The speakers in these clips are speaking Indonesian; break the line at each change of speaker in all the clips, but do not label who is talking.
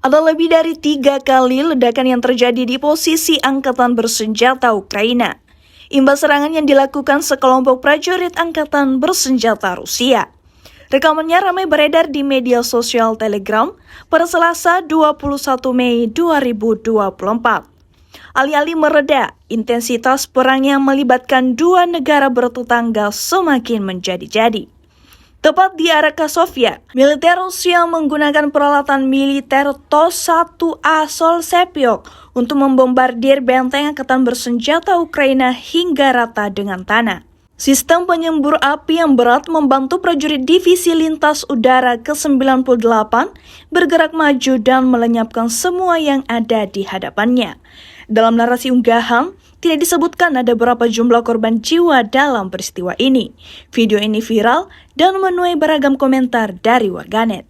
Ada lebih dari 3 kali ledakan yang terjadi di posisi angkatan bersenjata Ukraina, imbas serangan yang dilakukan sekelompok prajurit angkatan bersenjata Rusia. Rekamannya ramai beredar di media sosial Telegram pada Selasa 21 Mei 2024. Alih-alih mereda, intensitas perang yang melibatkan dua negara bertetangga semakin menjadi-jadi. Tepat di area Sofia, militer Rusia menggunakan peralatan militer TOS-1A Solsepiok untuk membombardir benteng angkatan bersenjata Ukraina hingga rata dengan tanah. Sistem penyembur api yang berat membantu prajurit divisi lintas udara ke-98 bergerak maju dan melenyapkan semua yang ada di hadapannya. Dalam narasi unggahan, tidak disebutkan ada berapa jumlah korban jiwa dalam peristiwa ini. Video ini viral dan menuai beragam komentar dari warganet.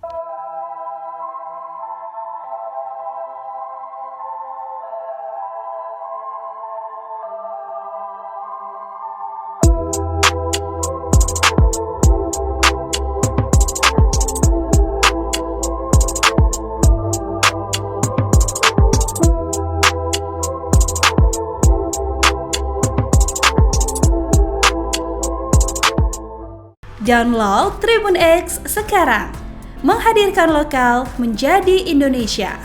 Download Tribun X sekarang, menghadirkan lokal menjadi Indonesia.